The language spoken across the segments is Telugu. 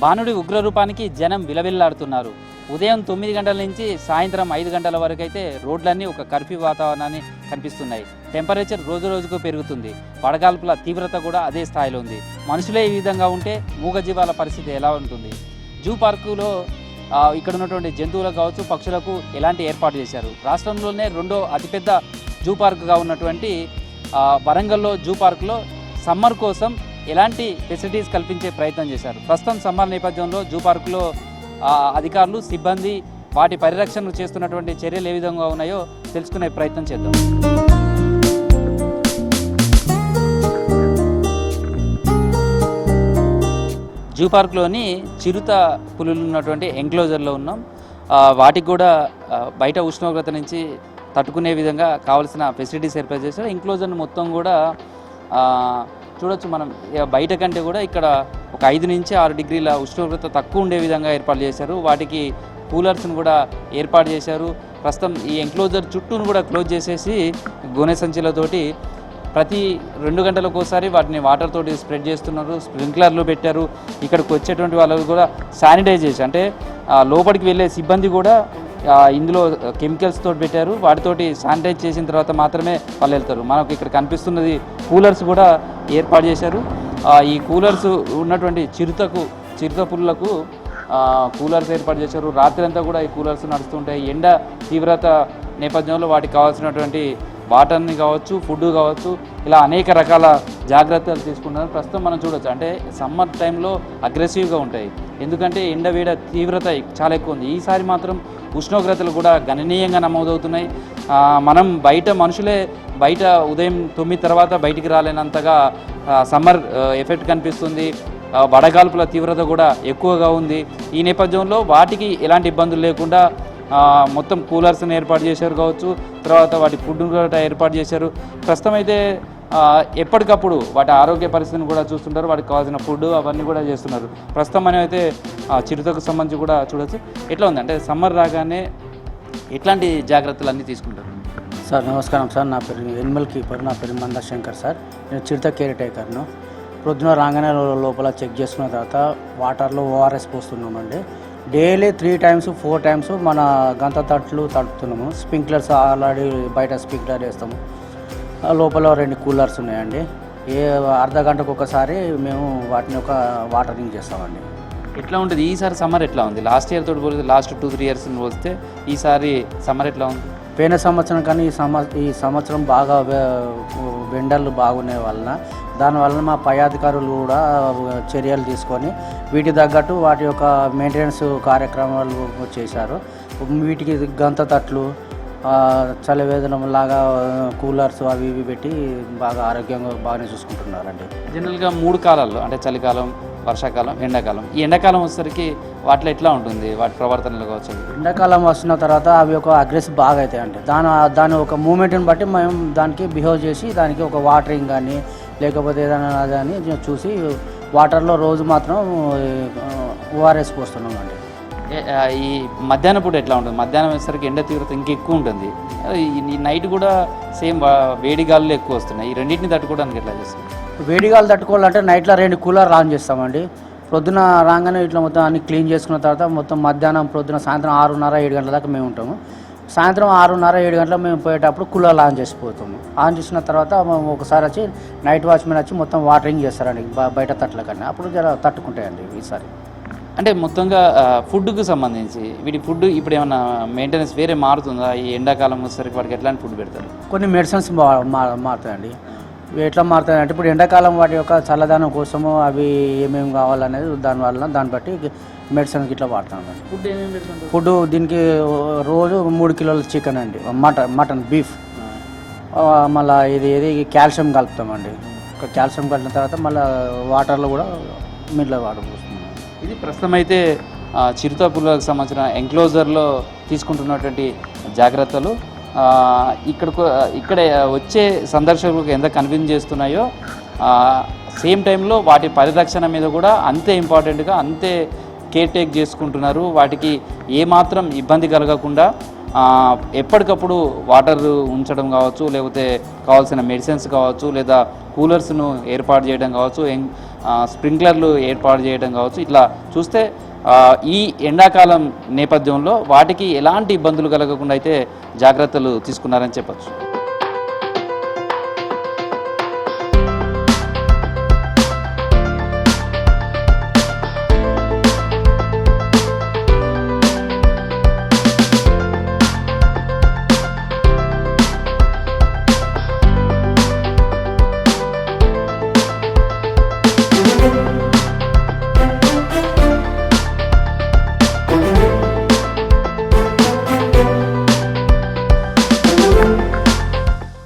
బాణుడి ఉగ్రరూపానికి జనం విలవిల్లాడుతున్నారు. ఉదయం 9 గంటల నుంచి సాయంత్రం 5 గంటల వరకు అయితే రోడ్లన్నీ ఒక కర్ఫ్యూ వాతావరణాన్ని కనిపిస్తున్నాయి. టెంపరేచర్ రోజు రోజుకు పెరుగుతుంది. వడగాల్పుల తీవ్రత కూడా అదే స్థాయిలో ఉంది. మనుషులే ఈ విధంగా ఉంటే మూగజీవాల పరిస్థితి ఎలా ఉంటుంది? జూ పార్కులో ఇక్కడ ఉన్నటువంటి జంతువులకు కావచ్చు, పక్షులకు ఎలాంటి ఏర్పాటు చేశారు? రాష్ట్రంలోనే రెండో అతిపెద్ద జూ పార్కుగా ఉన్నటువంటి వరంగల్లో జూ పార్కులో సమ్మర్ కోసం ఎలాంటి ఫెసిలిటీస్ కల్పించే ప్రయత్నం చేశారు? ప్రస్తుతం సమ్మర్ నేపథ్యంలో జూ పార్కులో అధికారులు, సిబ్బంది వాటి పరిరక్షణ చేస్తున్నటువంటి చర్యలు ఏ విధంగా ఉన్నాయో తెలుసుకునే ప్రయత్నం చేద్దాం. జూ పార్క్లోని చిరుత పులులు ఉన్నటువంటి ఎంక్లోజర్లో ఉన్నాం. వాటికి కూడా బయట ఉష్ణోగ్రత నుంచి తట్టుకునే విధంగా కావాల్సిన ఫెసిలిటీస్ ఏర్పాటు చేశారు. ఎంక్లోజర్ని మొత్తం కూడా చూడొచ్చు మనం. బయట కంటే కూడా ఇక్కడ ఒక 5 నుంచి 6 డిగ్రీల ఉష్ణోగ్రత తక్కువ ఉండే విధంగా ఏర్పాటు చేశారు. వాటికి కూలర్స్ని కూడా ఏర్పాటు చేశారు. ప్రస్తుతం ఈ ఎంక్లోజర్ చుట్టూను కూడా క్లోజ్ చేసేసి గోనె సంచులతోటి ప్రతి 2 గంటలకు ఒకసారి వాటిని వాటర్ తోటి స్ప్రెడ్ చేస్తున్నారు. స్ప్రింక్లర్లు పెట్టారు. ఇక్కడికి వచ్చేటువంటి వాళ్ళకు కూడా శానిటైజ్ చేసి, అంటే లోపలికి వెళ్ళే సిబ్బంది కూడా ఇందులో కెమికల్స్ తోటి పెట్టారు. వాటితోటి శానిటైజ్ చేసిన తర్వాత మాత్రమే వాళ్ళు వెళ్తారు. మనకు ఇక్కడ కనిపిస్తున్నది కూలర్స్ కూడా ఏర్పాటు చేశారు. ఈ కూలర్స్ ఉన్నటువంటి చిరుత పులులకు కూలర్స్ ఏర్పాటు చేశారు. రాత్రి అంతా కూడా ఈ కూలర్స్ నడుస్తుంటాయి. ఎండ తీవ్రత నేపథ్యంలో వాటికి కావాల్సినటువంటి వాటర్ని కావచ్చు, ఫుడ్ కావచ్చు, ఇలా అనేక రకాల జాగ్రత్తలు తీసుకుంటున్నారు. ప్రస్తుతం మనం చూడవచ్చు, అంటే సమ్మర్ టైంలో అగ్రెసివ్గా ఉంటాయి. ఎందుకంటే ఎండ వేడ తీవ్రత చాలా ఎక్కువ ఉంది. ఈసారి మాత్రం ఉష్ణోగ్రతలు కూడా గణనీయంగా నమోదవుతున్నాయి. మనం మనుషులే బయట ఉదయం 9 తర్వాత బయటికి రాలేనంతగా సమ్మర్ ఎఫెక్ట్ కనిపిస్తుంది. వడగాల్పుల తీవ్రత కూడా ఎక్కువగా ఉంది. ఈ నేపథ్యంలో వాటికి ఎలాంటి ఇబ్బందులు లేకుండా మొత్తం కూలర్స్ని ఏర్పాటు చేశారు కావచ్చు, తర్వాత వాటి ఫుడ్ కూడా ఏర్పాటు చేశారు. ప్రస్తుతం అయితే ఎప్పటికప్పుడు వాటి ఆరోగ్య పరిస్థితిని కూడా చూస్తుంటారు. వాటికి కావాల్సిన ఫుడ్ అవన్నీ కూడా చేస్తున్నారు. ప్రస్తుతం మనం అయితే చిరుతకు సంబంధించి కూడా చూడవచ్చు. ఎట్లా ఉంది అంటే సమ్మర్ రాగానే ఎట్లాంటి జాగ్రత్తలు అన్నీ తీసుకుంటారు? సార్ నమస్కారం సార్. నా పేరు ఎనిమల్ కీపర్. నా పేరు మందా శంకర్ సార్. నేను చిరుత కేర్ టేకర్ను. ప్రొద్దున రాగానే లోపల చెక్ చేసుకున్న తర్వాత వాటర్లో ఓఆర్ఎస్ పోస్తున్నామండి. డైలీ 3 times 4 times మన గంత తట్లు తడుపుతున్నాము. స్ప్రింక్లర్స్ ఆల్రెడీ బయట స్ప్రింక్లర్ వేస్తాము. లోపల 2 కూలర్స్ ఉన్నాయండి. అర్ధ గంటకు ఒకసారి మేము వాటిని ఒక వాటరింగ్ చేస్తామండి. ఎట్లా ఉంటుంది ఈసారి సమ్మర్? ఎట్లా ఉంది లాస్ట్ ఇయర్ తోటి పోలిస్తే, లాస్ట్ 2-3 years పోలిస్తే ఈసారి సమ్మర్ ఎట్లా ఉంది? పోయిన సంవత్సరం కానీ ఈ సంవత్సరం బాగా వెండర్లు బాగునే వలన దానివల్ల మా పై అధికారులు కూడా చర్యలు తీసుకొని వీటికి తగ్గట్టు వాటి యొక్క మెయింటెనెన్స్ కార్యక్రమాలు చేశారు. వీటికి గంత తట్లు, చలివేదనం లాగా కూలర్స్ అవి ఇవి పెట్టి బాగా ఆరోగ్యంగా బాగానే చూసుకుంటున్నారండి. జనరల్గా 3 కాలాల్లో, అంటే చలికాలం, వర్షాకాలం, ఎండాకాలం. ఈ ఎండాకాలం వచ్చేసరికి వాటిలో ఎట్లా ఉంటుంది వాటి ప్రవర్తనలు కావచ్చు? ఎండాకాలం వస్తున్న తర్వాత అవి ఒక అగ్రెసివ్ బాగా అవుతాయండి. దాని ఒక మూమెంట్ని బట్టి మేము దానికి బిహేవ్ చేసి దానికి ఒక వాటరింగ్ కానీ లేకపోతే ఏదైనా అని చూసి వాటర్లో రోజు మాత్రం ఓఆర్ఎస్ పోస్తున్నామండి. ఈ మధ్యాహ్నం పూట ఎట్లా ఉంటుంది? మధ్యాహ్నం వచ్చేసరికి ఎండ తీవ్రత ఇంకెక్కువ ఉంటుంది. ఈ నైట్ కూడా సేమ్ వేడి గాలులు ఎక్కువ వస్తున్నాయి. ఈ రెండింటిని తట్టుకోవడానికి ఎట్లా చేస్తాం? వేడి గాలు తట్టుకోవాలంటే నైట్లో 2 కూలర్ ఆన్ చేస్తామండి. ప్రొద్దున రాగానే ఇట్లా మొత్తం అన్ని క్లీన్ చేసుకున్న తర్వాత మొత్తం మధ్యాహ్నం ప్రొద్దున సాయంత్రం 6:30-7 గంటల దాకా మేము ఉంటాము. సాయంత్రం 6:30-7 గంటలకు మేము పోయేటప్పుడు కూలర్లు ఆన్ చేసిపోతాము. ఆన్ చేసిన తర్వాత ఒకసారి వచ్చి నైట్ వాచ్మెన్ వచ్చి మొత్తం వాటరింగ్ చేస్తారండి బయట తట్ల కన్నా. అప్పుడు జర తట్టుకుంటాయండి ఈసారి. అంటే మొత్తంగా ఫుడ్కు సంబంధించి వీటి ఫుడ్ ఇప్పుడు ఏమన్నా మెయింటెనెన్స్ వేరే మారుతుందా? ఈ ఎండాకాలం వచ్చేసరికి వాటికి ఎట్లాంటి ఫుడ్ పెడతారు? కొన్ని మెడిసిన్స్ మారుతాయండి. ఎట్లా మారుతాయంటే ఇప్పుడు ఎండాకాలం వాటి యొక్క చల్లదనం కోసము అవి ఏమేమి కావాలనేది దాన్ని బట్టి మెడిసిన్స్ ఇట్లా వాడతాం. ఫుడ్ ఏమేమి పెడతాం? ఫుడ్ దీనికి రోజు 3 కిలోల చికెన్ అండి, మటన్ బీఫ్, మళ్ళీ ఇది కాల్షియం కలుపుతామండి. కాల్షియం కలిపిన తర్వాత మళ్ళీ వాటర్లో కూడా మిల్లు వాటర్ పోస్తున్నాం. ఇది ప్రస్తుతం అయితే చిరుత పులులకు సంబంధించిన ఎంక్లోజర్లో తీసుకుంటున్నటువంటి జాగ్రత్తలు ఇక్కడ వచ్చే సందర్శకులకు ఎంత కన్విన్స్ చేస్తున్నాయో సేమ్ టైంలో వాటి పరిరక్షణ మీద కూడా అంతే ఇంపార్టెంట్గా అంతే కేర్ టేక్ చేసుకుంటున్నారు. వాటికి ఏమాత్రం ఇబ్బంది కలగకుండా ఎప్పటికప్పుడు వాటర్ ఉంచడం కావచ్చు, లేకపోతే కావాల్సిన మెడిసిన్స్ కావచ్చు, లేదా కూలర్స్ను ఏర్పాటు చేయడం కావచ్చు, స్ప్రింక్లర్లు ఏర్పాటు చేయడం కావచ్చు. ఇట్లా చూస్తే ఈ ఎండాకాలం నేపథ్యంలో వాటికి ఎలాంటి ఇబ్బందులు కలగకుండా అయితే జాగ్రత్తలు తీసుకున్నారని చెప్పచ్చు.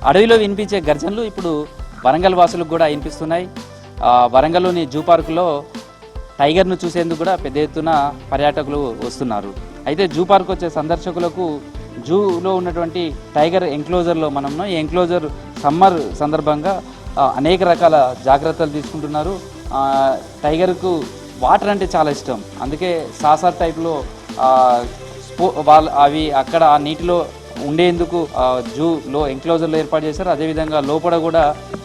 అడవిలో వినిపించే గర్జనలు ఇప్పుడు వరంగల్ వాసులకు కూడా వినిపిస్తున్నాయి. వరంగల్లోని జూ పార్కులో టైగర్ను చూసేందుకు కూడా పెద్ద ఎత్తున పర్యాటకులు వస్తున్నారు. అయితే జూ పార్క్ వచ్చే సందర్శకులకు జూలో ఉన్నటువంటి టైగర్ ఎంక్లోజర్లో మనము ఈ ఎంక్లోజర్ సమ్మర్ సందర్భంగా అనేక రకాల జాగ్రత్తలు తీసుకుంటున్నారు. టైగర్కు వాటర్ అంటే చాలా ఇష్టం, అందుకే సాసర్ టైప్లో అవి అక్కడ ఆ నీటిలో ఉండేందుకు జూలో ఎంక్లోజర్లో ఏర్పాటు చేశారు. అదేవిధంగా లోపల కూడా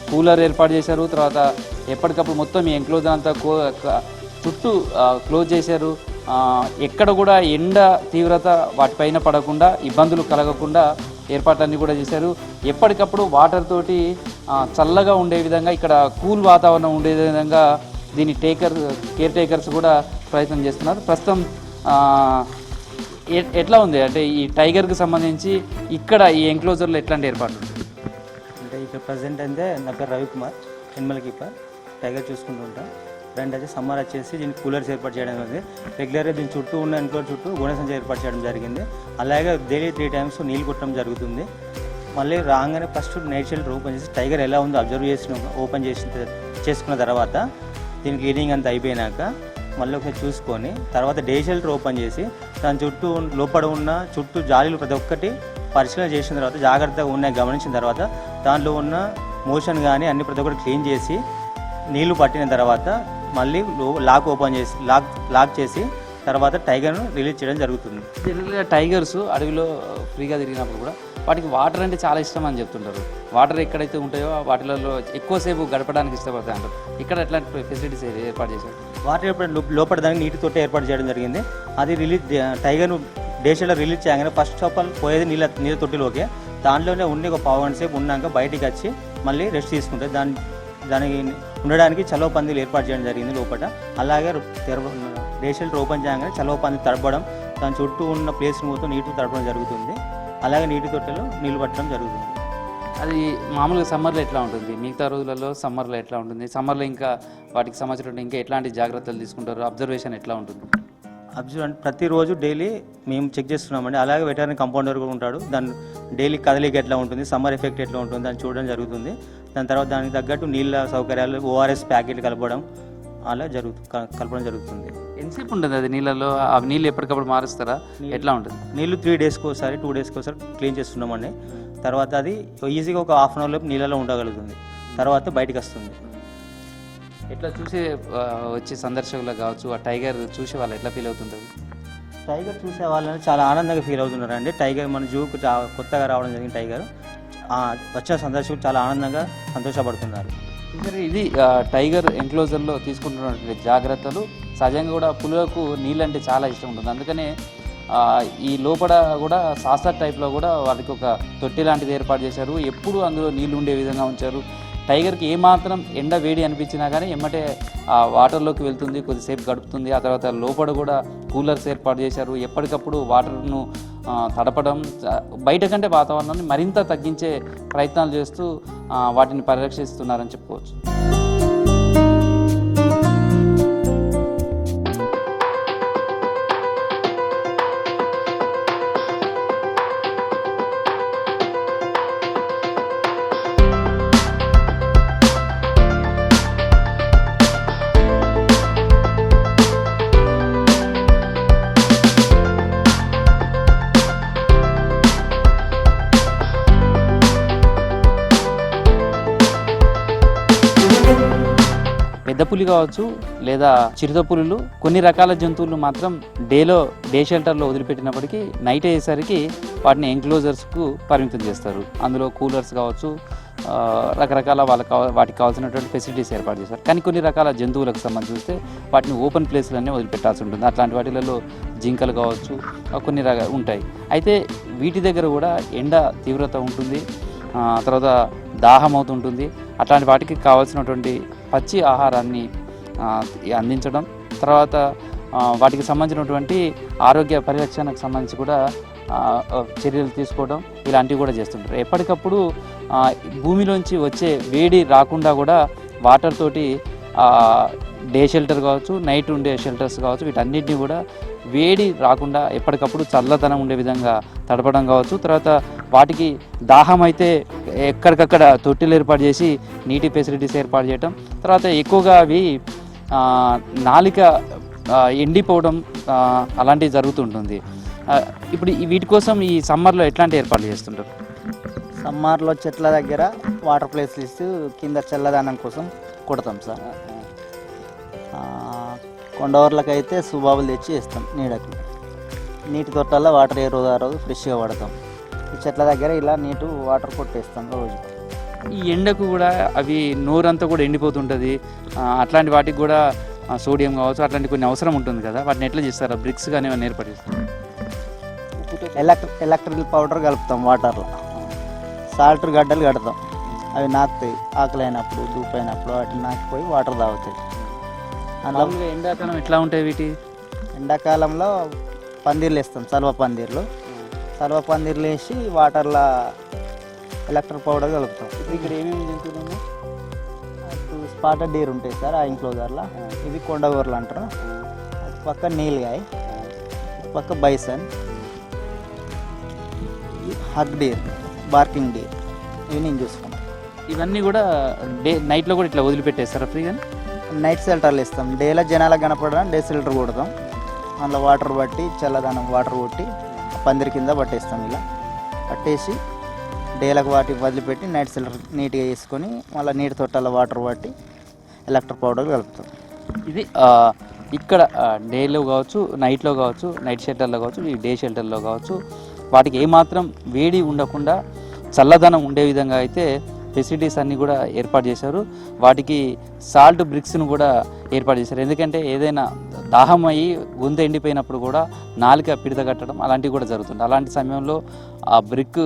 కూలర్ ఏర్పాటు చేశారు. తర్వాత ఎప్పటికప్పుడు మొత్తం ఈ ఎంక్లోజర్ అంతా చుట్టూ క్లోజ్ చేశారు. ఎక్కడ కూడా ఎండ తీవ్రత వాటిపైన పడకుండా ఇబ్బందులు కలగకుండా ఏర్పాట్లన్నీ కూడా చేశారు. ఎప్పటికప్పుడు వాటర్ తోటి చల్లగా ఉండే విధంగా, ఇక్కడ కూల్ వాతావరణం ఉండే విధంగా దీని కేర్ టేకర్స్ కూడా ప్రయత్నం చేస్తున్నారు. ప్రస్తుతం ఎట్లా ఉంది అంటే ఈ టైగర్కి సంబంధించి ఇక్కడ ఈ ఎంక్లోజర్లో ఎట్లాంటి ఏర్పాట్లు అంటే ఇక్కడ ప్రజెంట్ అయితే నా పేరు రవికుమార్, ఎనిమల్ కీపర్, టైగర్ చూసుకుంటూ ఉంటా. ఫ్రెండ్ అయితే సమ్మర్ వచ్చేసి దీనికి కూలర్స్ ఏర్పాటు చేయడం జరిగింది. రెగ్యులర్గా దీని చుట్టూ ఉన్న ఎన్క్లోజర్ చుట్టూ గోనె ఏర్పాటు చేయడం జరిగింది. అలాగే డైలీ 3 times నీళ్ళు కొట్టడం జరుగుతుంది. మళ్ళీ రాగానే ఫస్ట్ నైట్ షెల్టర్ ఓపెన్ చేసి టైగర్ ఎలా ఉందో అబ్జర్వ్ చేసుకున్న తర్వాత దీనికి క్లీనింగ్ అంతా అయిపోయినాక మళ్ళీ ఒకసారి చూసుకొని తర్వాత డే షెల్టర్ ఓపెన్ చేసి దాని చుట్టూ లోపల ఉన్న చుట్టూ జాలీలు ప్రతి ఒక్కటి పరిశీలన చేసిన తర్వాత జాగ్రత్తగా ఉన్నాయి గమనించిన తర్వాత దాంట్లో ఉన్న మోషన్ కానీ అన్ని ప్రతి ఒక్కటి క్లీన్ చేసి నీళ్లు పట్టిన తర్వాత మళ్ళీ లాక్ ఓపెన్ చేసి లాక్ చేసి తర్వాత టైగర్ను రిలీజ్ చేయడం జరుగుతుంది. జనరల్గా టైగర్స్ అడవిలో ఫ్రీగా తిరిగినప్పుడు కూడా వాటికి వాటర్ అంటే చాలా ఇష్టం అని చెప్తుంటారు. వాటర్ ఎక్కడైతే ఉంటాయో వాటిలలో ఎక్కువసేపు గడపడానికి ఇష్టపడతాయి అంటారు. ఇక్కడ ఎట్లాంటి ఫెసిలిటీస్ ఏర్పాటు చేశారు? వాటర్ లోపల దానికి నీటితో ఏర్పాటు చేయడం జరిగింది. అది టైగర్ను డేషన్లో రిలీజ్ చేయగానే ఫస్ట్ ఆఫ్ ఆల్ పోయేది నీళ్ళ తొట్టిలోకే. దాంట్లోనే ఉండి ఒక 15 గంట సేపు ఉన్నాక బయటికి వచ్చి మళ్ళీ రెస్ట్ తీసుకుంటే దానికి ఉండడానికి చలవ పందిలు ఏర్పాటు చేయడం జరిగింది లోపల. అలాగే డేషన్లు ఓపెన్ చేయగానే చలవ పంది తడపడం, దాని చుట్టూ ఉన్న ప్లేస్ మొత్తం నీటితో తడపడం జరుగుతుంది. అలాగే నీటి తొట్టెలో నీళ్ళు పట్టడం జరుగుతుంది. అది మామూలుగా సమ్మర్లో ఎట్లా ఉంటుంది, మిగతా రోజులలో సమ్మర్లో ఎట్లా ఉంటుంది, సమ్మర్లో ఇంకా వాటికి సంబంధించిన ఇంకా ఎట్లాంటి జాగ్రత్తలు తీసుకుంటారు, అబ్జర్వేషన్ ఎట్లా ఉంటుంది? ప్రతిరోజు డైలీ మేము చెక్ చేస్తున్నామండి. అలాగే వెటర్నరీ కంపౌండర్ కూడా ఉంటాడు. దాని డైలీ కదలిక ఎట్లా ఉంటుంది, సమ్మర్ ఎఫెక్ట్ ఎట్లా ఉంటుంది దాన్ని చూడడం జరుగుతుంది. దాని తర్వాత దానికి తగ్గట్టు నీళ్ళ సౌకర్యాలు, ORS ప్యాకెట్లు కలపడం కలపడం జరుగుతుంది. ఎంతసేపు ఉంటుంది అది నీళ్ళలో? ఆ నీళ్ళు ఎప్పటికప్పుడు మారుస్తారా, ఎట్లా ఉంటుంది? నీళ్ళు 3 daysకి ఒకసారి 2 daysకి ఒకసారి క్లీన్ చేస్తున్నామండి. తర్వాత అది ఈజీగా ఒక 1/2 hour లోపు నీళ్ళలో ఉండగలుగుతుంది. తర్వాత బయటకు వస్తుంది. ఎట్లా చూసే వచ్చే సందర్శకులకు కావచ్చు, ఆ టైగర్ చూసే వాళ్ళు ఎట్లా ఫీల్ అవుతుంటారు? టైగర్ చూసే వాళ్ళని చాలా ఆనందంగా ఫీల్ అవుతున్నారండి. టైగర్ మన జూకు కొత్తగా రావడం జరిగిన టైగర్ వచ్చిన సందర్శకులు చాలా ఆనందంగా సంతోషపడుతున్నారు. ఇది టైగర్ ఎంక్లోజర్లో తీసుకుంటున్నటువంటి జాగ్రత్తలు. సహజంగా కూడా పులులకు నీళ్ళు అంటే చాలా ఇష్టం ఉంటుంది. అందుకనే ఈ లోపల కూడా సాసర్ టైప్లో కూడా వాళ్ళకి ఒక తొట్టి లాంటిది ఏర్పాటు చేశారు. ఎప్పుడు అందులో నీళ్ళు ఉండే విధంగా ఉంచారు. టైగర్కి ఏమాత్రం ఎండ వేడి అనిపించినా కానీ ఎమ్మటే ఆ వాటర్లోకి వెళ్తుంది, కొద్దిసేపు గడుపుతుంది. ఆ తర్వాత లోపల కూడా కూలర్స్ ఏర్పాటు చేశారు. ఎప్పటికప్పుడు వాటర్ను తడపడం, బయట కంటే వాతావరణాన్ని మరింత తగ్గించే ప్రయత్నాలు చేస్తూ వాటిని పరిరక్షిస్తున్నారని చెప్పుకోవచ్చు. పెద్ద పులి కావచ్చు లేదా చిరుత పులులు కొన్ని రకాల జంతువులు మాత్రం డే షెల్టర్లో వదిలిపెట్టినప్పటికీ నైట్ అయ్యేసరికి వాటిని ఎంక్లోజర్స్కు పరిమితం చేస్తారు. అందులో కూలర్స్ కావచ్చు, రకరకాల వాటికి కావాల్సినటువంటి ఫెసిలిటీస్ ఏర్పాటు చేస్తారు. కానీ కొన్ని రకాల జంతువులకు సంబంధించి చూస్తే వాటిని ఓపెన్ ప్లేస్లన్నీ వదిలిపెట్టాల్సి ఉంటుంది. అట్లాంటి వాటిలలో జింకలు కావచ్చు, కొన్ని ఉంటాయి. అయితే వీటి దగ్గర కూడా ఎండ తీవ్రత ఉంటుంది, తర్వాత దాహం అవుతుంటుంది. అట్లాంటి వాటికి కావాల్సినటువంటి పచ్చి ఆహారాన్ని అందించడం, తర్వాత వాటికి సంబంధించినటువంటి ఆరోగ్య పరిరక్షణకు సంబంధించి కూడా చర్యలు తీసుకోవడం ఇలాంటివి కూడా చేస్తుంటారు. ఎప్పటికప్పుడు భూమిలోంచి వచ్చే వేడి రాకుండా కూడా వాటర్ తోటి డే షెల్టర్ కావచ్చు, నైట్ ఉండే షెల్టర్స్ కావచ్చు, వీటన్నిటిని కూడా వేడి రాకుండా ఎప్పటికప్పుడు చల్లదనం ఉండే విధంగా తడపడం కావచ్చు. తర్వాత వాటికి దాహం అయితే ఎక్కడికక్కడ తొట్టెలు ఏర్పాటు చేసి నీటి ఫెసిలిటీస్ ఏర్పాటు చేయటం, తర్వాత ఎక్కువగా అవి నాలిక ఎండిపోవడం అలాంటివి జరుగుతుంటుంది. ఇప్పుడు వీటి కోసం ఈ సమ్మర్లో ఎట్లాంటి ఏర్పాట్లు చేస్తుంటారు? సమ్మర్లో చెట్ల దగ్గర వాటర్ ప్లేస్లు ఇస్తూ కింద చల్లదనం కోసం కొడతాం సార్. కొండవర్లకైతే సుబాబులు తెచ్చి వేస్తాం నీడకి. నీటి తొట్టల్లో వాటర్ ఏ రోజు ఆ రోజు ఫ్రెష్గా పడతాం. ఈ చెట్ల దగ్గర ఇలా నీటు వాటర్ కొట్టేస్తాం రోజు. ఈ ఎండకు కూడా అవి నోరంతా కూడా ఎండిపోతుంటుంది. అట్లాంటి వాటికి కూడా సోడియం కావచ్చు, అట్లాంటి కొన్ని అవసరం ఉంటుంది కదా, వాటిని ఎట్లా చేస్తారు? బ్రిక్స్ కానీ ఏమైనా ఏర్పాటు చేస్తారు? ఎలక్ట్రికల్ పౌడర్ కలుపుతాం వాటర్లో, సాల్ట్ గడ్డలు కడతాం. అవి నాకుతాయి ఆకలైనప్పుడు, దూపైనప్పుడు వాటిని నాకిపోయి వాటర్ తాగుతాయి. అందులో ఎండాకాలం ఎట్లా ఉంటాయి వీటి? ఎండాకాలంలో పందిర్లు వేస్తాం, సల్వ పందిర్లు. సల్వ పందిర్లు వేసి వాటర్లో ఎలక్ట్రిక్ పౌడర్ కలుపుతాం. ఇక్కడ ఏమేమి జంతువులు ఉన్నాయి? స్పాటెడ్ డీర్ ఉంటాయి సార్ ఆ ఎంక్లోజర్లో. ఇవి కొండగూరలు అంటారు. అటు పక్క నీల్గాయ్, ఇటు పక్క bison, hog deer, barking deer, ఇవి నేను చూసుకుంటాను. ఇవన్నీ కూడా నైట్లో కూడా ఇట్లా వదిలిపెట్టేస్తారా ఫ్రీగా? నైట్ షెల్టర్లు ఇస్తాం. డేలో జనాలకు కనపడడం డే షెల్టర్ కొడతాం. అందులో వాటర్ పట్టి చల్లదనం వాటర్ కొట్టి పందిరి కింద పట్టేస్తాం. ఇలా పట్టేసి డేలకు వాటి వదిలిపెట్టి నైట్ షెల్టర్ నీట్గా వేసుకొని మళ్ళీ నీటి తొట్టాల వాటర్ పట్టి ఎలక్ట్రిక్ పౌడర్ కలుపుతాం. ఇది ఇక్కడ డేలో కావచ్చు, నైట్లో కావచ్చు, నైట్ షెల్టర్లో కావచ్చు, ఈ డే షెల్టర్లో కావచ్చు, వాటికి ఏమాత్రం వేడి ఉండకుండా చల్లదనం ఉండే విధంగా అయితే ఫెసిలిటీస్ అన్నీ కూడా ఏర్పాటు చేశారు. వాటికి సాల్ట్ బ్రిక్స్ను కూడా ఏర్పాటు చేశారు. ఎందుకంటే ఏదైనా దాహం అయ్యి గొంతు ఎండిపోయినప్పుడు కూడా నాలుక పిడత కట్టడం అలాంటివి కూడా జరుగుతుంది. అలాంటి సమయంలో ఆ బ్రిక్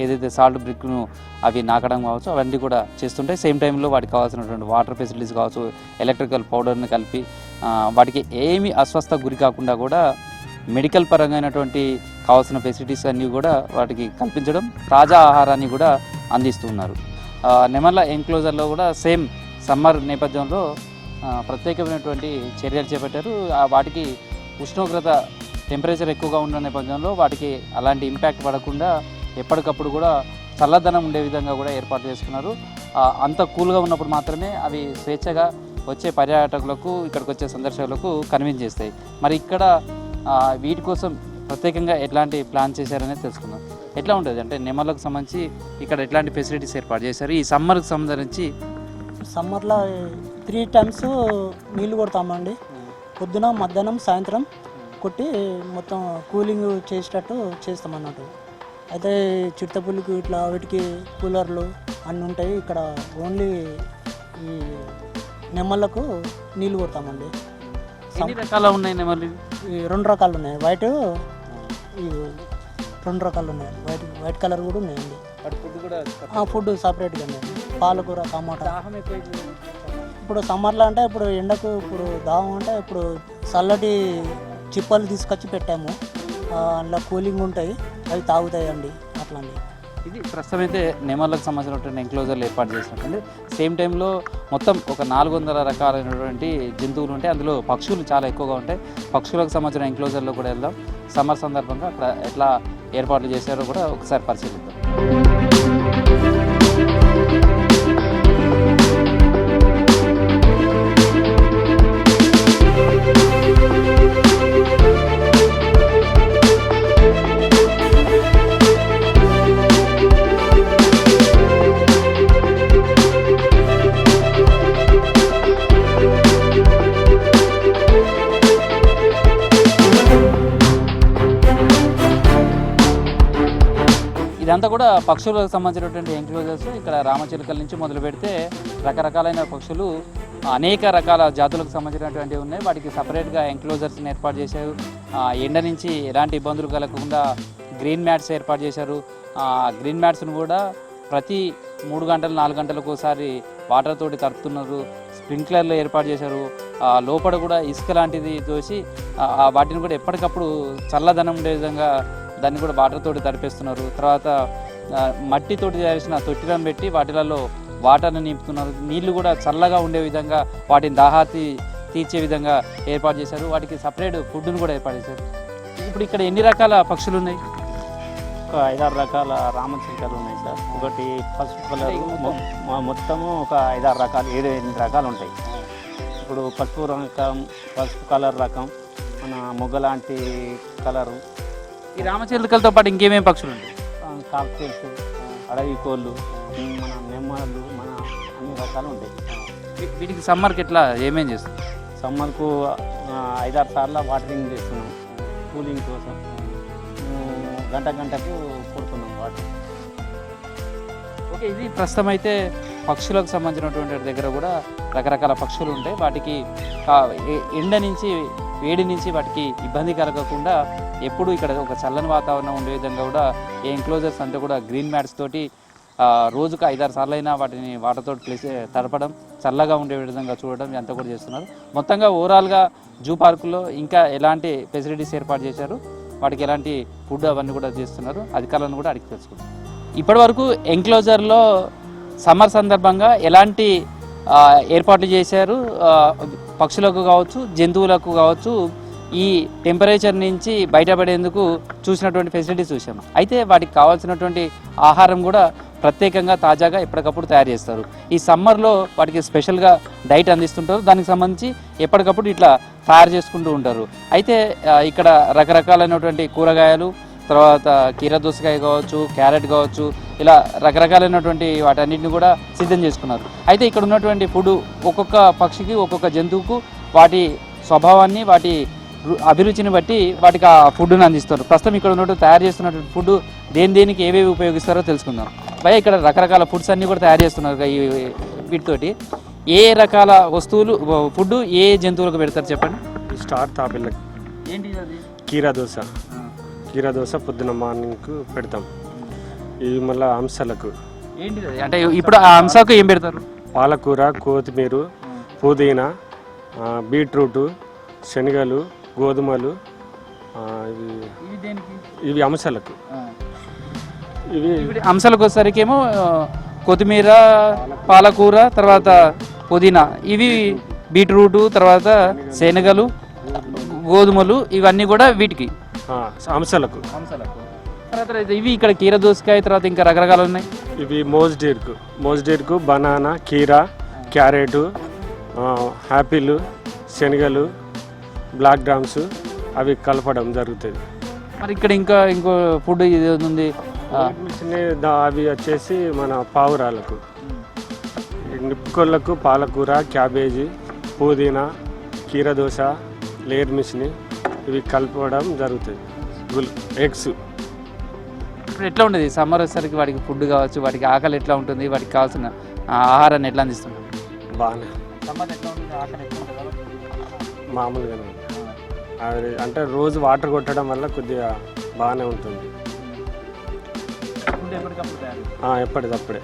ఏదైతే సాల్ట్ బ్రిక్ను అవి నాకడం కావచ్చు, అవన్నీ కూడా చేస్తుంటాయి. సేమ్ టైంలో వాటికి కావాల్సినటువంటి వాటర్ ఫెసిలిటీస్ కావచ్చు, ఎలక్ట్రికల్ పౌడర్ని కలిపి వాటికి ఏమీ అస్వస్థకు గురి కాకుండా కూడా మెడికల్ పరంగానటువంటి కావాల్సిన ఫెసిలిటీస్ అన్నీ కూడా వాటికి కల్పించడం, తాజా ఆహారాన్ని కూడా అందిస్తున్నారు. నెమళ్ళ ఎన్క్లోజర్లో కూడా సేమ్ సమ్మర్ నేపథ్యంలో ప్రత్యేకమైనటువంటి చర్యలు చేపట్టారు. వాటికి ఉష్ణోగ్రత టెంపరేచర్ ఎక్కువగా ఉన్న నేపథ్యంలో వాటికి అలాంటి ఇంపాక్ట్ పడకుండా ఎప్పటికప్పుడు కూడా చల్లదనం ఉండే విధంగా కూడా ఏర్పాటు చేసుకున్నారు. అంత కూల్గా ఉన్నప్పుడు మాత్రమే అవి స్వేచ్ఛగా వచ్చే పర్యాటకులకు, ఇక్కడికి వచ్చే సందర్శకులకు కన్విన్స్ చేస్తాయి. మరి ఇక్కడ వీటి కోసం ప్రత్యేకంగా ఎట్లాంటి ప్లాన్ చేశారనేది తెలుసుకుందాం. ఎట్లా ఉంటుంది అంటే నెమళ్ళకు సంబంధించి ఇక్కడ ఎట్లాంటి ఫెసిలిటీస్ ఏర్పాటు చేశారు? ఈ సమ్మర్కి సంబంధించి సమ్మర్లో 3 టైమ్స్ నీళ్ళు కొడతామండి. పొద్దున, మధ్యాహ్నం, సాయంత్రం కొట్టి మొత్తం కూలింగ్ చేసేటట్టు చేస్తామన్నట్టు. అయితే చిరుతపులికి ఇట్లా వీటికి కూలర్లు అన్నీ ఉంటాయి. ఇక్కడ ఓన్లీ ఈ నెమళ్ళకు నీళ్ళు కొడతామండి. ఎన్ని రకాలు ఉన్నాయి నెమళ్ళు? ఈ 2 రకాలు ఉన్నాయి. వైట్, ఈ 2 రకాలు ఉన్నాయి. వైట్ కలర్ కూడా ఉన్నాయండి. ఫుడ్ సపరేట్గా ఉన్నాయి. పాలకూర, టమాటా. ఇప్పుడు సమ్మర్లో అంటే ఇప్పుడు ఎండకు ఇప్పుడు దాహం అంటే ఇప్పుడు చల్లటి చిప్పలు తీసుకొచ్చి పెట్టాము. అందులో కూలింగ్ ఉంటాయి, అవి తాగుతాయండి అట్లాంటి. ఇది ప్రస్తుతం అయితే నెమళ్ళకు సంబంధించినటువంటి ఎంక్లోజర్లు ఏర్పాటు చేసినట్టు. సేమ్ టైంలో మొత్తం ఒక 400 రకాలైనటువంటి జంతువులు ఉంటాయి. అందులో పక్షులు చాలా ఎక్కువగా ఉంటాయి. పక్షులకు సంబంధించిన ఎంక్లోజర్లో కూడా వెళ్దాం. సమ్మర్ సందర్భంగా అక్కడ ఎట్లా ఏర్పాట్లు చేశారో కూడా ఒకసారి పరిశీలిద్దాం. ఇదంతా కూడా పక్షులకు సంబంధించినటువంటి ఎంక్లోజర్స్. ఇక్కడ రామచిలుకల నుంచి మొదలు పెడితే రకరకాలైన పక్షులు అనేక రకాల జాతులకు సంబంధించినటువంటివి ఉన్నాయి. వాటికి సపరేట్గా ఎంక్లోజర్స్ని ఏర్పాటు చేశారు. ఎండ నుంచి ఎలాంటి ఇబ్బందులు కలగకుండా గ్రీన్ మ్యాట్స్ ఏర్పాటు చేశారు. గ్రీన్ మ్యాట్స్ను కూడా ప్రతి 3 గంటలు 4 గంటలకు ఒకసారి వాటర్ తోటి తడుపుతున్నారు. స్ప్రింక్లర్లు ఏర్పాటు చేశారు. లోపల కూడా ఇసుక లాంటిది తోసి వాటిని కూడా ఎప్పటికప్పుడు చల్లదనం ఉండే విధంగా దాన్ని కూడా వాటర్ తోటి తడిపేస్తున్నారు. తర్వాత మట్టితోటి చేసిన తొట్టిలను పెట్టి వాటిలలో వాటర్ని నింపుతున్నారు. నీళ్లు కూడా చల్లగా ఉండే విధంగా వాటిని దాహార్తి తీర్చే విధంగా ఏర్పాటు చేశారు. వాటికి సపరేట్ ఫుడ్ను కూడా ఏర్పాటు చేశారు. ఇప్పుడు ఇక్కడ ఎన్ని రకాల పక్షులు ఉన్నాయి? ఒక 5-6 రకాల రామచిలుకలు ఉన్నాయి సార్. ఒకటి పసుపు కలర్, మొత్తము ఒక 5-6 రకాలు, 7-8 రకాలు ఉంటాయి. ఇప్పుడు పసుపు రకం, పసుపు కలర్ రకం, మన మొగ్గ లాంటి కలరు. ఈ రామచిలుకలతో పాటు ఇంకేమేమి పక్షులు ఉంటాయి? కాక్టైల్స్, అడవి కోళ్ళు, మన నెమ్మలు, మన అన్ని రకాలు ఉంటాయి. వీటికి సమ్మర్కి ఎట్లా ఏమేం చేస్తారు? సమ్మర్కు 5-6 సార్లు వాటరింగ్ చేస్తున్నాం కూలింగ్ కోసం. గంటకు కొడుతున్నాం వాటర్. ఓకే, ఇది ప్రస్తుతం అయితే పక్షులకు సంబంధించినటువంటి దగ్గర కూడా రకరకాల పక్షులు ఉంటాయి. వాటికి ఎండ నుంచి వేడి నుంచి వాటికి ఇబ్బంది కలగకుండా ఎప్పుడు ఇక్కడ ఒక చల్లని వాతావరణం ఉండే విధంగా కూడా ఈ ఎంక్లోజర్స్ అంతా కూడా గ్రీన్ మ్యాట్స్ తోటి రోజుకు 5-6 సార్లు అయినా వాటిని వాటర్తో తడపడం, చల్లగా ఉండే విధంగా చూడడం ఇదంతా కూడా చేస్తున్నారు. మొత్తంగా ఓవరాల్గా జూ పార్కులో ఇంకా ఎలాంటి ఫెసిలిటీస్ ఏర్పాటు చేశారు, వాటికి ఎలాంటి ఫుడ్ అవన్నీ కూడా చేస్తున్నారు, అధికారులను కూడా అడిగి తెలుసుకుంటాం. ఇప్పటి వరకు ఎంక్లోజర్లో సమ్మర్ సందర్భంగా ఎలాంటి ఏర్పాట్లు చేశారు, పక్షులకు కావచ్చు జంతువులకు కావచ్చు, ఈ టెంపరేచర్ నుంచి బయటపడేందుకు చూసినటువంటి ఫెసిలిటీస్ చూసాము. అయితే వాటికి కావాల్సినటువంటి ఆహారం కూడా ప్రత్యేకంగా తాజాగా ఎప్పటికప్పుడు తయారు చేస్తారు. ఈ సమ్మర్లో వాటికి స్పెషల్గా డైట్ అందిస్తుంటారు. దానికి సంబంధించి ఎప్పటికప్పుడు ఇట్లా తయారు చేసుకుంటూ ఉంటారు. అయితే ఇక్కడ రకరకాలైనటువంటి కూరగాయలు, తర్వాత కీర దోసకాయ కావచ్చు, క్యారెట్ కావచ్చు, ఇలా రకరకాలైనటువంటి వాటన్నిటిని కూడా సిద్ధం చేసుకున్నారు. అయితే ఇక్కడ ఉన్నటువంటి ఫుడ్ ఒక్కొక్క పక్షికి, ఒక్కొక్క జంతువుకు వాటి స్వభావాన్ని, వాటి అభిరుచిని బట్టి వాటికి ఆ ఫుడ్ను అందిస్తారు. ప్రస్తుతం ఇక్కడ ఉన్నట్టు తయారు చేస్తున్నటువంటి ఫుడ్ దేనికి ఏవేవి ఉపయోగిస్తారో తెలుసుకుందాం. భయ ఇక్కడ రకరకాల ఫుడ్స్ అన్నీ కూడా తయారు చేస్తున్నారు. ఈ వీటితోటి ఏ రకాల వస్తువులు ఫుడ్ ఏ జంతువులకు పెడతారు చెప్పండి? స్టార్ తాపిల్లకి ఏంటి అది? కీరా దోశ పొద్దున మార్నింగ్కు పెడతాం. ఇవి మళ్ళీ అంశాలకు ఏంటి అది? అంటే ఇప్పుడు ఆ అంశాలకు ఏం పెడతారు? పాలకూర, కొత్తిమీర, పుదీనా, బీట్రూటు, శనగలు, గోధుమలు, ఇవి అంశాలకు. ఇవి అంశాలకు వచ్చేసరికేమో కొత్తిమీర, పాలకూర, తర్వాత పుదీనా, ఇవి బీట్రూటు, తర్వాత శనగలు, గోధుమలు, ఇవన్నీ కూడా వీటికి అంశాలకు. తర్వాత ఇవి ఇక్కడ కీర దోసకాయ, తర్వాత ఇంకా రకరకాలు ఉన్నాయి. ఇవి మోజ్డేర్కు బనానా, కీరా, క్యారెట్, యాపిల్, శనగలు, బ్లాక్ గ్రామ్స్ అవి కలపడం జరుగుతుంది. మరి ఇక్కడ ఇంకో ఫుడ్ ఇది ఉంది, అవి వచ్చేసి మన పావురాలకు, నిప్పుకొళ్ళకు పాలకూర, క్యాబేజీ, పుదీనా, కీర దోశ, లేయర్ మిషన్ ఇవి కలపడం జరుగుతుంది. ఎగ్స్. ఇప్పుడు ఎట్లా ఉండేది సమ్మర్ వచ్చేసరికి వాటికి ఫుడ్ కావచ్చు, వాటికి ఆకలి ఎట్లా ఉంటుంది, వాటికి కావాల్సిన ఆహారాన్ని ఎట్లా అందిస్తున్నారు? బాగానే సమ్మర్ ఎట్లా ఉంటుంది, ఆకలి ఎట్లా ఉంటుంది? మామూలుగానే అంటే రోజు వాటర్ కొట్టడం వల్ల కొద్దిగా బాగానే ఉంటుంది. ఎప్పటికప్పుడే.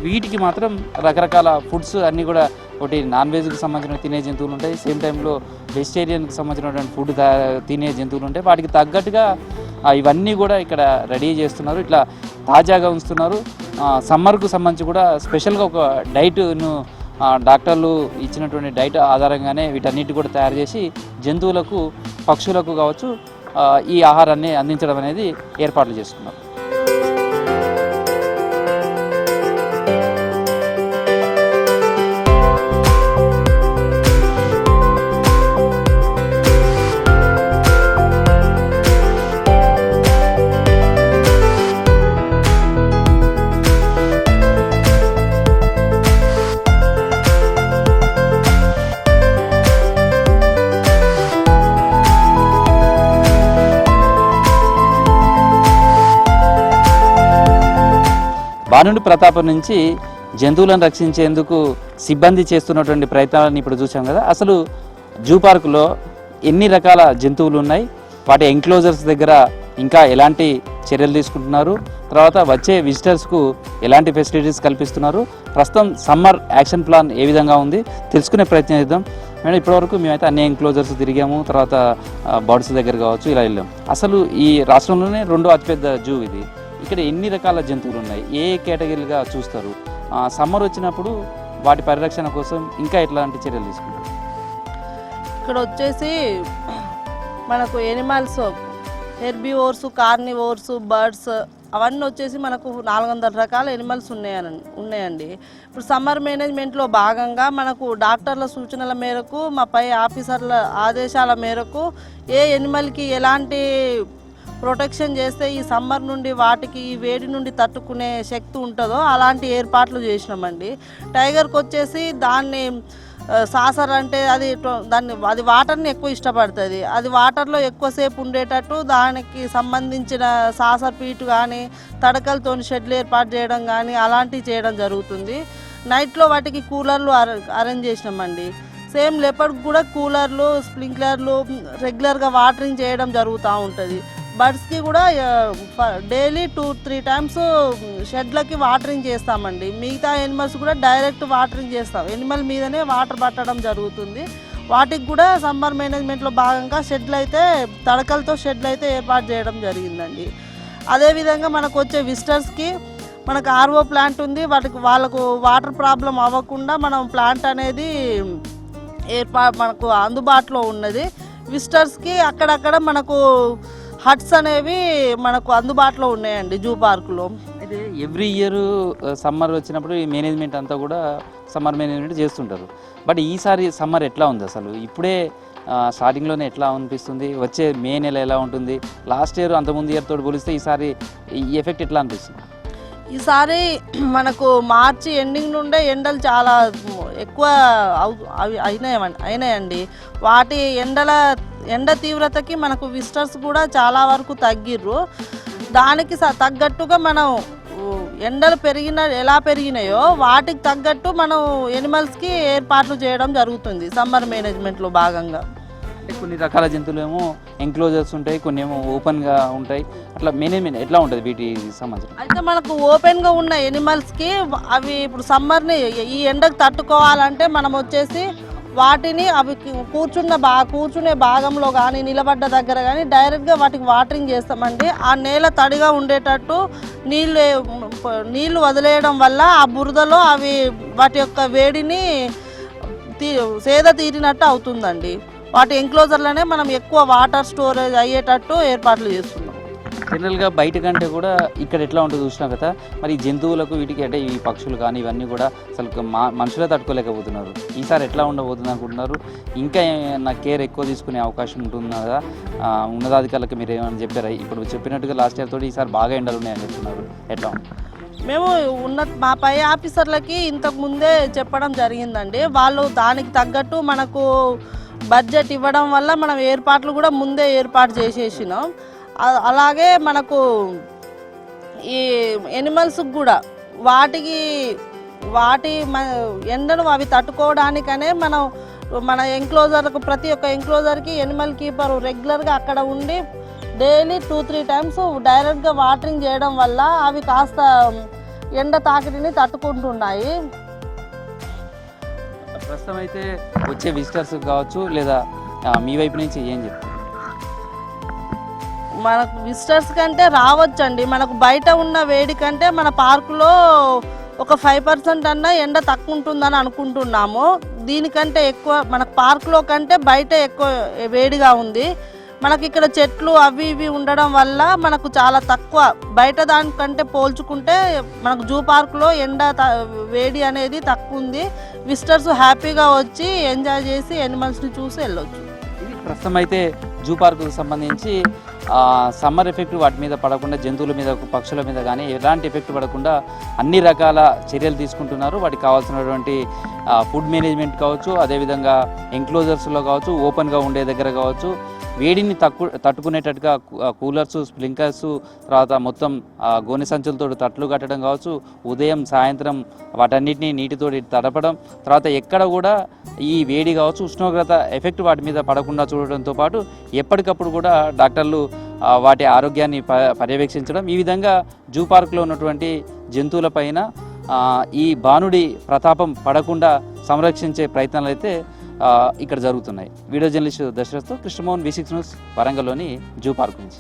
వీటికి మాత్రం రకరకాల ఫుడ్స్ అన్నీ కూడా, ఒకటి నాన్ వెజ్కి సంబంధించిన తినే జంతువులు ఉంటాయి, సేమ్ టైంలో వెజిటేరియన్కి సంబంధించినటువంటి ఫుడ్ తినే జంతువులు ఉంటాయి. వాటికి తగ్గట్టుగా ఇవన్నీ కూడా ఇక్కడ రెడీ చేస్తున్నారు, ఇట్లా తాజాగా ఉంచుతున్నారు. సమ్మర్కు సంబంధించి కూడా స్పెషల్గా ఒక డైట్ను డాక్టర్లు ఇచ్చినటువంటి డైట్ ఆధారంగానే వీటన్నిటి కూడా తయారు చేసి జంతువులకు, పక్షులకు కావచ్చు ఈ ఆహారాన్ని అందించడం అనేది ఏర్పాట్లు చేసుకున్నారు. బాణుడి ప్రతాపం నుంచి జంతువులను రక్షించేందుకు సిబ్బంది చేస్తున్నటువంటి ప్రయత్నాలను ఇప్పుడు చూసాం కదా. అసలు జూ పార్కులో ఎన్ని రకాల జంతువులు ఉన్నాయి, వాటి ఎంక్లోజర్స్ దగ్గర ఇంకా ఎలాంటి చర్యలు తీసుకుంటున్నారు, తర్వాత వచ్చే విజిటర్స్కు ఎలాంటి ఫెసిలిటీస్ కల్పిస్తున్నారు, ప్రస్తుతం సమ్మర్ యాక్షన్ ప్లాన్ ఏ విధంగా ఉంది తెలుసుకునే ప్రయత్నం చేద్దాం. మేడం, ఇప్పటివరకు మేమైతే అన్ని ఎంక్లోజర్స్ తిరిగాము, తర్వాత బర్డ్స్ దగ్గర కావచ్చు ఇలా వెళ్ళాం. అసలు ఈ రాష్ట్రంలోనే రెండో అతిపెద్ద జూ ఇది. ఇక్కడ ఎన్ని రకాల జంతువులు ఉన్నాయి, ఏ కేటగిరీలుగా చూస్తారు, సమ్మర్ వచ్చినప్పుడు వాటి పరిరక్షణ కోసం ఇంకా ఎట్లాంటి చర్యలు తీసుకుంటారు? ఇక్కడ వచ్చేసి మనకు ఎనిమల్స్, హెర్బివోర్స్, కార్నివోర్స్, బర్డ్స్ అవన్నీ వచ్చేసి మనకు 400 రకాల ఎనిమల్స్ ఉన్నాయండి. ఇప్పుడు సమ్మర్ మేనేజ్మెంట్లో భాగంగా మనకు డాక్టర్ల సూచనల మేరకు, మా పై ఆఫీసర్ల ఆదేశాల మేరకు ఏ ఎనిమల్కి ఎలాంటి ప్రొటెక్షన్ చేస్తే ఈ సమ్మర్ నుండి వాటికి ఈ వేడి నుండి తట్టుకునే శక్తి ఉంటుందో అలాంటి ఏర్పాట్లు చేసినామండి. టైగర్కి వచ్చేసి దాన్ని సాసర్ అంటే అది వాటర్ని ఎక్కువ ఇష్టపడుతుంది. అది వాటర్లో ఎక్కువసేపు ఉండేటట్టు దానికి సంబంధించిన సాసర్ పీటు కానీ తడకలతో షెడ్లు ఏర్పాటు చేయడం కానీ అలాంటివి చేయడం జరుగుతుంది. నైట్లో వాటికి కూలర్లు అరేంజ్ చేసినామండి. సేమ్ లెపర్డ్కి కూడా కూలర్లు, స్ప్రింక్లర్లు, రెగ్యులర్గా వాటరింగ్ చేయడం జరుగుతూ ఉంటుంది. బర్డ్స్కి కూడా డైలీ 2-3 టైమ్స్ షెడ్లకి వాటరింగ్ చేస్తామండి. మిగతా ఎనిమల్స్ కూడా డైరెక్ట్ వాటరింగ్ చేస్తాం, ఎనిమల్ మీదనే వాటర్ పట్టడం జరుగుతుంది. వాటికి కూడా సమ్మర్ మేనేజ్మెంట్లో భాగంగా తడకలతో షెడ్లు అయితే ఏర్పాటు చేయడం జరిగిందండి. అదేవిధంగా మనకు వచ్చే విజిటర్స్కి మనకు ఆర్ఓ ప్లాంట్ ఉంది. వాళ్ళకు వాటర్ ప్రాబ్లం అవ్వకుండా మనం ప్లాంట్ అనేది మనకు అందుబాటులో ఉన్నది. విజిటర్స్కి అక్కడక్కడ మనకు హట్స్ అనేవి మనకు అందుబాటులో ఉన్నాయండి జూ పార్కులో. అయితే ఎవ్రీ ఇయర్ సమ్మర్ వచ్చినప్పుడు ఈ మేనేజ్మెంట్ అంతా కూడా సమ్మర్ మేనేజ్మెంట్ చేస్తుంటారు. బట్ ఈసారి సమ్మర్ ఎట్లా ఉంది అసలు? ఇప్పుడే స్టార్టింగ్లోనే ఎట్లా అనిపిస్తుంది, వచ్చే మే నెల ఎలా ఉంటుంది, లాస్ట్ ఇయర్ అంతకుముందు ఇయర్ తోటి పోలిస్తే ఈసారి ఈ ఎఫెక్ట్ ఎట్లా అనిపిస్తుంది? ఈసారి మనకు మార్చి ఎండింగ్ నుండే ఎండలు చాలా ఎక్కువ అయినాయండి. వాటి ఎండ తీవ్రతకి మనకు విజిటర్స్ కూడా చాలా వరకు తగ్గిర్రు. దానికి తగ్గట్టుగా మనం ఎండలు ఎలా పెరిగినాయో వాటికి తగ్గట్టు మనం ఎనిమల్స్కి ఏర్పాట్లు చేయడం జరుగుతుంది సమ్మర్ మేనేజ్మెంట్లో భాగంగా. అంటే కొన్ని రకాల జంతువులు ఏమో ఎంక్లోజర్స్ ఉంటాయి, కొన్ని ఏమో ఓపెన్గా ఉంటాయి. అట్లా మేనేజ్మెంట్ ఎట్లా ఉంటుంది వీటికి సంబంధించి? అయితే మనకు ఓపెన్గా ఉన్న ఎనిమల్స్కి అవి ఇప్పుడు సమ్మర్ని ఈ ఎండకు తట్టుకోవాలంటే మనం వచ్చేసి వాటిని అవి కూర్చునే భాగంలో కానీ నిలబడ్డ దగ్గర కానీ డైరెక్ట్గా వాటికి వాటరింగ్ చేస్తామండి. ఆ నేల తడిగా ఉండేటట్టు నీళ్లు వదిలేయడం వల్ల ఆ బురదలో అవి వాటి యొక్క వేడిని సేద తీరినట్టు అవుతుందండి. వాటి ఎంక్లోజర్లోనే మనం ఎక్కువ వాటర్ స్టోరేజ్ అయ్యేటట్టు ఏర్పాట్లు చేస్తున్నాం. జనరల్గా బయట కంటే కూడా ఇక్కడ ఎట్లా ఉంటుంది చూసినా కదా. మరి జంతువులకు వీటికి అంటే ఈ పక్షులు కానీ ఇవన్నీ కూడా అసలు మనుషులే తట్టుకోలేకపోతున్నారు. ఈసారి ఎట్లా ఉండబోతుంది అనుకుంటున్నారు? ఇంకా ఏమైనా కేర్ ఎక్కువ తీసుకునే అవకాశం ఉంటుందా? ఉన్నతాధికారులకు మీరు ఏమైనా చెప్పారా? ఇప్పుడు చెప్పినట్టుగా లాస్ట్ ఇయర్ తోటి ఈసారి బాగా ఎండలు ఉన్నాయని చెప్తున్నారు, ఎట్లా? మేము మా పై ఆఫీసర్లకి ఇంతకు ముందే చెప్పడం జరిగిందండి. వాళ్ళు దానికి తగ్గట్టు మనకు బడ్జెట్ ఇవ్వడం వల్ల మనం ఏర్పాట్లు కూడా ముందే ఏర్పాటు చేసేసినాం. అలాగే మనకు ఈ ఎనిమల్స్కి కూడా వాటి ఎండను అవి తట్టుకోవడానికనే మన ఎంక్లోజర్కు ప్రతి ఒక్క ఎంక్లోజర్కి ఎనిమల్ కీపర్ రెగ్యులర్గా అక్కడ ఉండి డైలీ 2-3 టైమ్స్ డైరెక్ట్గా వాటరింగ్ చేయడం వల్ల అవి కాస్త ఎండ తాకిడిని తట్టుకుంటున్నాయి. ప్రస్తుతం అయితే వచ్చే విజిటర్స్ కావచ్చు లేదా మీ వైపు నుంచి ఏం చెప్తారు? మనకు విజిటర్స్ కంటే రావచ్చండి. మనకు బయట ఉన్న వేడి కంటే మన పార్కులో ఒక 5% అన్నా ఎండ తక్కువ ఉంటుందని అనుకుంటున్నాము. దీనికంటే ఎక్కువ మనకు పార్కులో కంటే బయట ఎక్కువ వేడిగా ఉంది. మనకి ఇక్కడ చెట్లు అవి ఇవి ఉండడం వల్ల మనకు చాలా తక్కువ, బయట దానికంటే పోల్చుకుంటే మనకు జూ పార్కులో వేడి అనేది తక్కువ ఉంది. విజిటర్స్ హ్యాపీగా వచ్చి ఎంజాయ్ చేసి ఎనిమల్స్ని చూసి వెళ్ళొచ్చు. ఇది ప్రస్తుతం అయితే జూ పార్కుకు సంబంధించి సమ్మర్ ఎఫెక్ట్ వాటి మీద పడకుండా, జంతువుల మీద పక్షుల మీద కానీ ఎలాంటి ఎఫెక్ట్ పడకుండా అన్ని రకాల చర్యలు తీసుకుంటున్నారు. వాటికి కావాల్సినటువంటి ఫుడ్ మేనేజ్మెంట్ కావచ్చు, అదేవిధంగా ఎంక్లోజర్స్లో కావచ్చు, ఓపెన్గా ఉండే దగ్గర కావచ్చు, వేడిని తట్టుకునేటట్టుగా కూలర్స్, స్ప్రింక్లర్స్, తర్వాత మొత్తం గోనె సంచులతో తట్లు కట్టడం కావచ్చు, ఉదయం సాయంత్రం వాటన్నిటిని నీటితోటి తడపడం, తర్వాత ఎక్కడ కూడా ఈ వేడి కావచ్చు ఉష్ణోగ్రత ఎఫెక్ట్ వాటి మీద పడకుండా చూడడంతో పాటు ఎప్పటికప్పుడు కూడా డాక్టర్లు వాటి ఆరోగ్యాన్ని పర్యవేక్షించడం, ఈ విధంగా జూ పార్క్లో ఉన్నటువంటి జంతువులపైన ఈ బాణుడి ప్రతాపం పడకుండా సంరక్షించే ప్రయత్నాలు అయితే ఇక్కడ జరుగుతున్నాయి. వీడియో జర్నలిస్టు దశరథ్తో కృష్ణమోహన్, V6 న్యూస్, వరంగల్లోని జూ పార్క్ నుంచి.